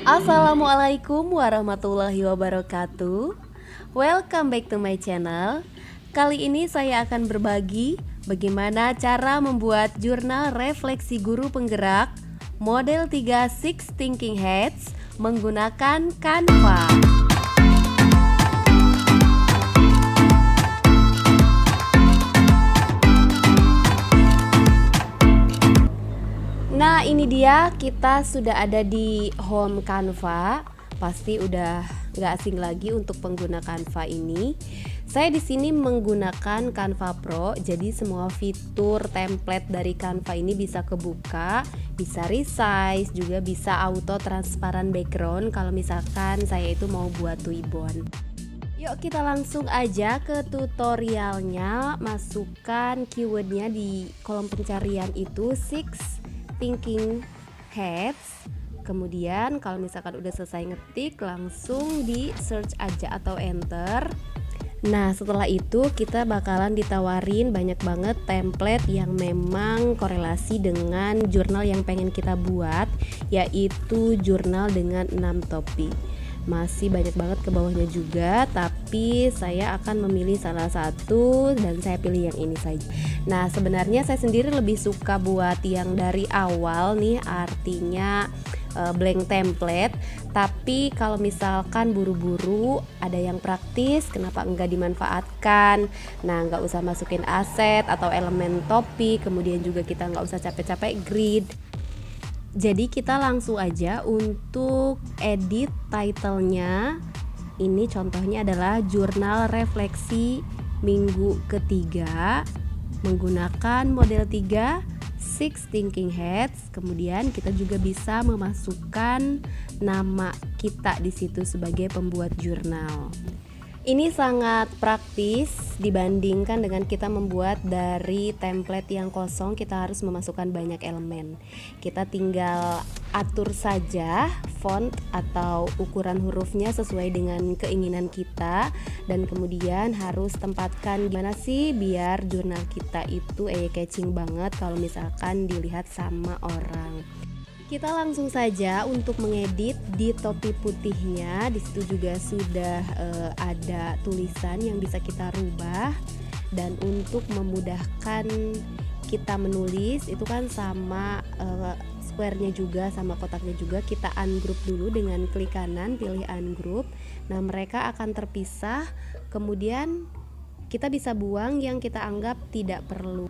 Assalamualaikum warahmatullahi wabarakatuh. Welcome back to my channel. Kali ini saya akan berbagi bagaimana cara membuat jurnal refleksi guru penggerak model 3 Six Thinking Hats menggunakan Canva. Nah, ini dia, kita sudah ada di home Canva. Pasti udah gak asing lagi untuk pengguna Canva ini. Saya di sini menggunakan Canva Pro, jadi semua fitur template dari Canva ini bisa kebuka, bisa resize, juga bisa auto transparan background kalau misalkan saya itu mau buat Twibbon. Yuk kita langsung aja ke tutorialnya. Masukkan keywordnya di kolom pencarian itu Six Thinking Hats. Kemudian kalau misalkan udah selesai ngetik, langsung di search aja atau enter. Nah, setelah itu kita bakalan ditawarin banyak banget template yang memang korelasi dengan jurnal yang pengen kita buat, yaitu jurnal dengan 6 topik. Masih banyak banget ke bawahnya juga, tapi saya akan memilih salah satu dan saya pilih yang ini saja. Nah, sebenarnya saya sendiri lebih suka buat yang dari awal nih, artinya blank template. Tapi kalau misalkan buru-buru ada yang praktis, kenapa enggak dimanfaatkan? Nah, nggak usah masukin aset atau elemen topik, kemudian juga kita nggak usah capek-capek grid. Jadi kita langsung aja untuk edit title-nya. Ini contohnya adalah jurnal refleksi minggu ketiga menggunakan model 3 Six Thinking Hats. Kemudian kita juga bisa memasukkan nama kita di situ sebagai pembuat jurnal. Ini sangat praktis dibandingkan dengan kita membuat dari template yang kosong. Kita harus memasukkan banyak elemen. Kita tinggal atur saja font atau ukuran hurufnya sesuai dengan keinginan kita, dan kemudian harus tempatkan gimana sih biar jurnal kita itu eye-catching banget kalau misalkan dilihat sama orang. Kita langsung saja untuk mengedit di topi putihnya. Di situ juga sudah ada tulisan yang bisa kita rubah, dan untuk memudahkan kita menulis itu kan sama square-nya juga sama kotaknya juga, kita ungroup dulu dengan klik kanan pilih ungroup. Nah, mereka akan terpisah. Kemudian kita bisa buang yang kita anggap tidak perlu.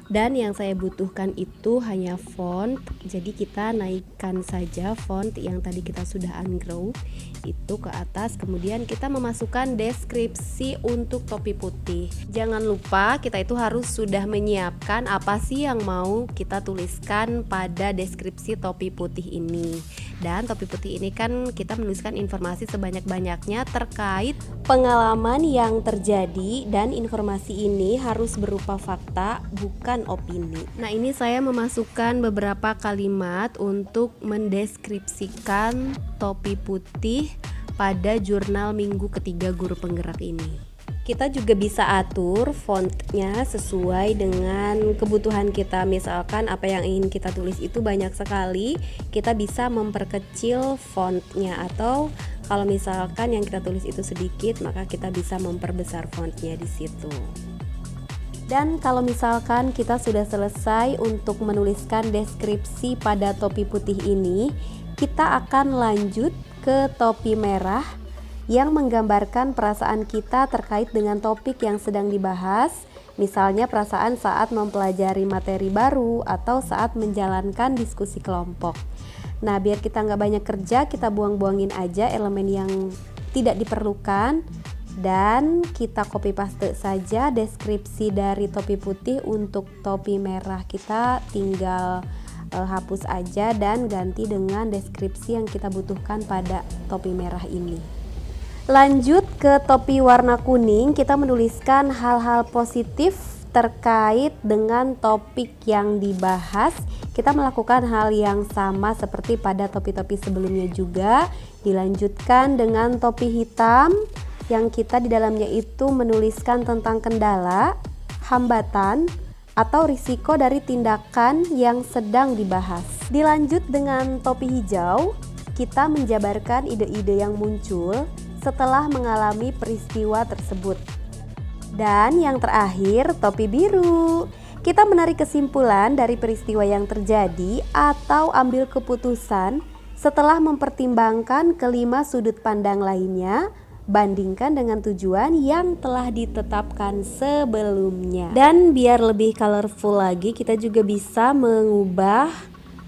Dan yang saya butuhkan itu hanya font, jadi kita naikkan saja font yang tadi kita sudah ungroup itu ke atas. Kemudian kita memasukkan deskripsi untuk topi putih. Jangan lupa kita itu harus sudah menyiapkan apa sih yang mau kita tuliskan pada deskripsi topi putih ini. Dan topi putih ini kan kita menuliskan informasi sebanyak-banyaknya terkait pengalaman yang terjadi, dan informasi ini harus berupa fakta, bukan opini. Nah, ini saya memasukkan beberapa kalimat untuk mendeskripsikan topi putih pada jurnal minggu ketiga guru penggerak ini. Kita juga bisa atur fontnya sesuai dengan kebutuhan kita. Misalkan apa yang ingin kita tulis itu banyak sekali, kita bisa memperkecil fontnya, atau kalau misalkan yang kita tulis itu sedikit, maka kita bisa memperbesar fontnya di situ. Dan kalau misalkan kita sudah selesai untuk menuliskan deskripsi pada topi putih ini, kita akan lanjut ke topi merah yang menggambarkan perasaan kita terkait dengan topik yang sedang dibahas. Misalnya perasaan saat mempelajari materi baru atau saat menjalankan diskusi kelompok. Nah, biar kita nggak banyak kerja, kita buang-buangin aja elemen yang tidak diperlukan, dan kita copy paste saja deskripsi dari topi putih untuk topi merah. Kita tinggal hapus aja dan ganti dengan deskripsi yang kita butuhkan pada topi merah ini. Lanjut ke topi warna kuning, kita menuliskan hal-hal positif terkait dengan topik yang dibahas. Kita melakukan hal yang sama seperti pada topi-topi sebelumnya juga. Dilanjutkan dengan topi hitam yang kita di dalamnya itu menuliskan tentang kendala, hambatan, atau risiko dari tindakan yang sedang dibahas. Dilanjut dengan topi hijau, kita menjabarkan ide-ide yang muncul setelah mengalami peristiwa tersebut. Dan yang terakhir, topi biru. Kita menarik kesimpulan dari peristiwa yang terjadi atau ambil keputusan setelah mempertimbangkan kelima sudut pandang lainnya, bandingkan dengan tujuan yang telah ditetapkan sebelumnya. Dan biar lebih colorful lagi, kita juga bisa mengubah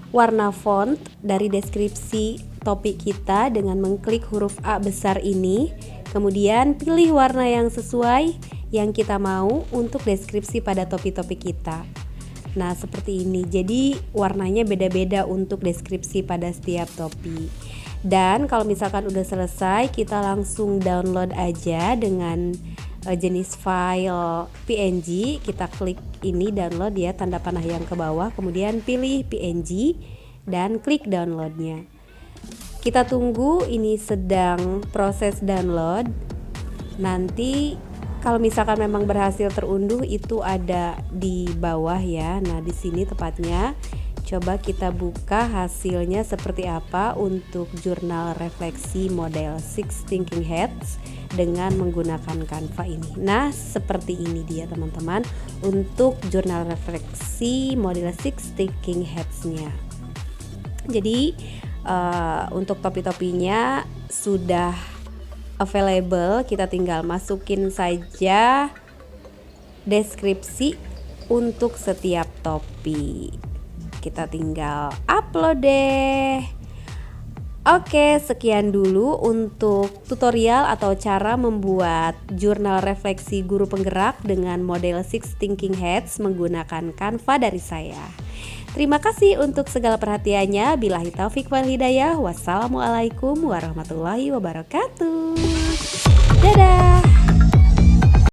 warna font dari deskripsi topik kita dengan mengklik huruf A besar ini. Kemudian pilih warna yang sesuai yang kita mau untuk deskripsi pada topi-topi kita. Nah, seperti ini. Jadi warnanya beda-beda untuk deskripsi pada setiap topi. Dan kalau misalkan udah selesai, kita langsung download aja dengan jenis file PNG. Kita klik ini download ya, tanda panah yang ke bawah, kemudian pilih PNG dan klik downloadnya. Kita tunggu, ini sedang proses download. Nanti kalau misalkan memang berhasil terunduh, itu ada di bawah ya. Nah, di sini tepatnya. Coba kita buka hasilnya seperti apa untuk jurnal refleksi model Six Thinking Hats dengan menggunakan Canva ini. Nah, seperti ini dia teman-teman untuk jurnal refleksi model Six Thinking Hats-nya. Jadi untuk topi-topinya sudah available, kita tinggal masukin saja deskripsi untuk setiap topi. Kita tinggal upload deh. Oke, sekian dulu untuk tutorial atau cara membuat jurnal refleksi guru penggerak dengan model Six Thinking Hats menggunakan Canva dari saya. Terima kasih untuk segala perhatiannya. Billahi taufik wal hidayah. Wassalamualaikum warahmatullahi wabarakatuh.